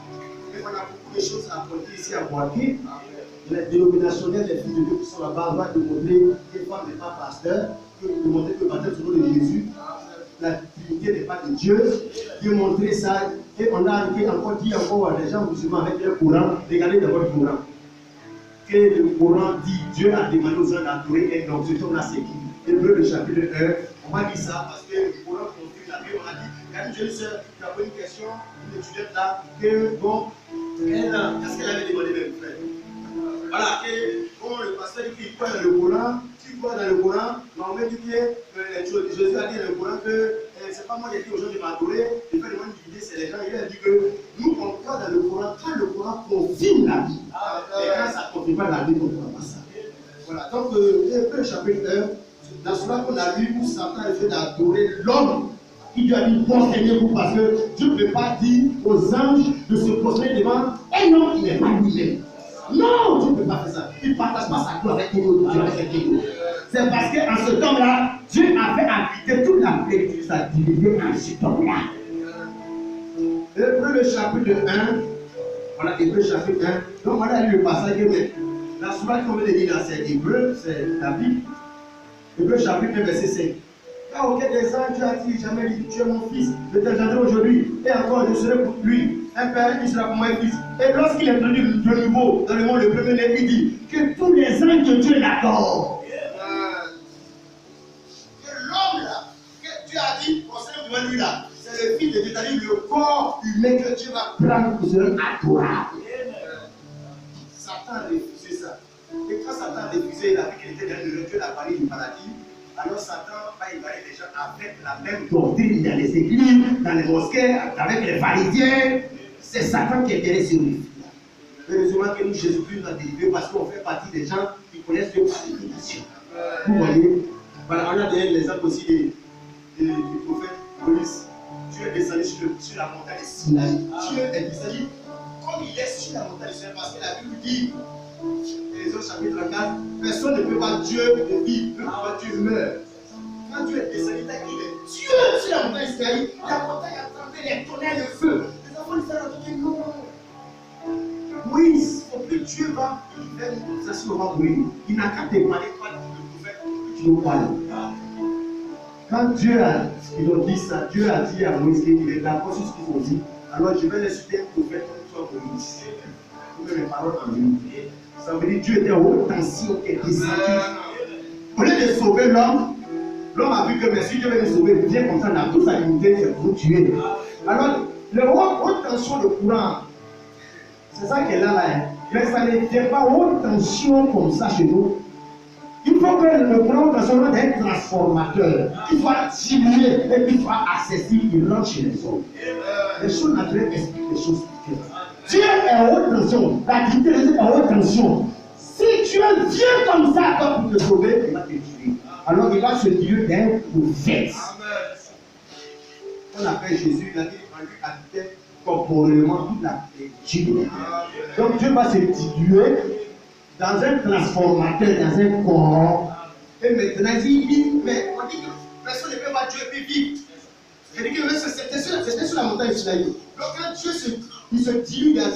on a beaucoup de choses à apporter ici à Boaké. Les dénominationnels, les fils de Dieu qui sont là-bas, on va démontrer que les femmes n'est pas pasteur, démontrer que le baptême sur le nom de Jésus, la divinité n'est pas de Dieu, démontrer ça. Et on a encore dit encore à des gens musulmans avec le Coran, regardez d'abord le Coran. Que le Coran dit, Dieu a demandé aux gens d'adorer un homme, ce homme-là c'est qui? Hébreu le chapitre 1, on va dire ça parce que le Coran confirme la Bible, on a dit, il y a une jeune sœur qui a posé une question, une étudiante là, que bon, qu'est-ce qu'elle avait demandé même frère? Voilà, que bon, le pasteur dit qu'il croit dans le Coran, Quand moi j'ai dit aux gens de m'adorer, je fais demande d'idée, c'est les gens, il a dit que nous, on croit dans le Coran, quand le Coran confirme la vie. Et quand ça ne confirme pas la vie, on ne croit pas ça. Voilà, donc, Hébreux chapitre 1, dans cela qu'on a lu où Satan a fait d'adorer l'homme. Il lui a dit, prosternez-vous parce que Dieu ne peut pas dire aux anges de se prosterner devant un homme qui n'est pas lui-même. Non, Dieu ne peut pas faire ça. Il ne partage pas sa gloire avec nous. C'est parce qu'en ce temps-là, Dieu a fait habiter toute la plénitude de sa divinité en ce temps-là. Hébreux le chapitre 1, voilà, Hébreux chapitre 1. Donc, on a lu le passage, mais la sourate qu'on veut lire dans cet Hébreux, c'est la Bible. Hébreux chapitre 1, verset 5. Car auquel des anges Dieu a-t-il jamais dit, tu es mon fils, je t'engendrerai aujourd'hui, et encore je serai pour lui un père, il sera pour moi un fils. Et lorsqu'il est venu de nouveau dans le monde, le premier-né, il dit que tous les anges de Dieu l'adorent. Que l'homme là, que Dieu a dit, concernant devant lui là, c'est le fils de Dieu, c'est-à-dire le corps humain que Dieu va prendre pour se adorable. Satan a refusé ça. Et quand Satan a refusé, il a vu qu'il était dans le Dieu l'a parlé du paradis. Alors Satan va égarer les gens avec la même doctrine dans les églises, dans les mosquées, avec les pharisiens. C'est Satan qui est derrière ce livre. Heureusement que nous, Jésus-Christ, nous a délivrés parce qu'on fait partie des gens qui connaissent Dieu par révélation. Vous voyez, voilà, on a donné l'exemple aussi du prophète Moïse. Dieu est descendu sur la montagne de Sinaï. Dieu est descendu comme il est sur la montagne de Sinaï parce que la Bible dit, Exode chapitre 34, personne ne peut voir Dieu de vivre, ne peut voir Dieu meurt. Quand Dieu est descendu, il est Dieu sur la montagne de Sinaï. La montagne a tremblé, les tonnerres, le feu. Les enfants d'Israël ont dit non. Moïse, il faut que Dieu va, il fait une ça si on va mourir. Il n'a qu'à demander quoi le prophète que tu nous parles. Quand Dieu a dit ça, Dieu a dit à Moïse qu'il est d'accord sur ce qu'il faut dire. Alors je vais les citer un prophète comme toi, Moïse. Vous mettez mes paroles en lui. Ça veut dire que Dieu était en haute tension qui est descendu. Au lieu de sauver l'homme, l'homme a vu que merci Dieu va le sauver, bien comme ça, dans toute sa dignité, c'est pour tuer. Alors, le haute tension de courant, c'est ça qui est là, hein. Mais ça ne vient pas haute tension comme ça chez nous. Il faut que le courant haute tension soit un transformateur, qu'il soit diminué et qu'il soit accessible, il rentre chez les hommes. Les choses naturelles expliquent les choses spirituelles. Dieu est en haute tension, la dignité de Dieu est en haute tension. Si Dieu vient comme ça pour te sauver, il va te tuer. Alors il va se dire d'un prophète. On appelle Jésus, il a dit en lui habitait corporellement toute la plénitude. Donc Dieu va se diluer dans un transformateur, dans un corps. Et maintenant il dit, mais on dit que personne ne peut voir Dieu et vivre. C'est-à-dire que c'était sur la montagne de Sinaï. Donc quand Dieu se dilue dans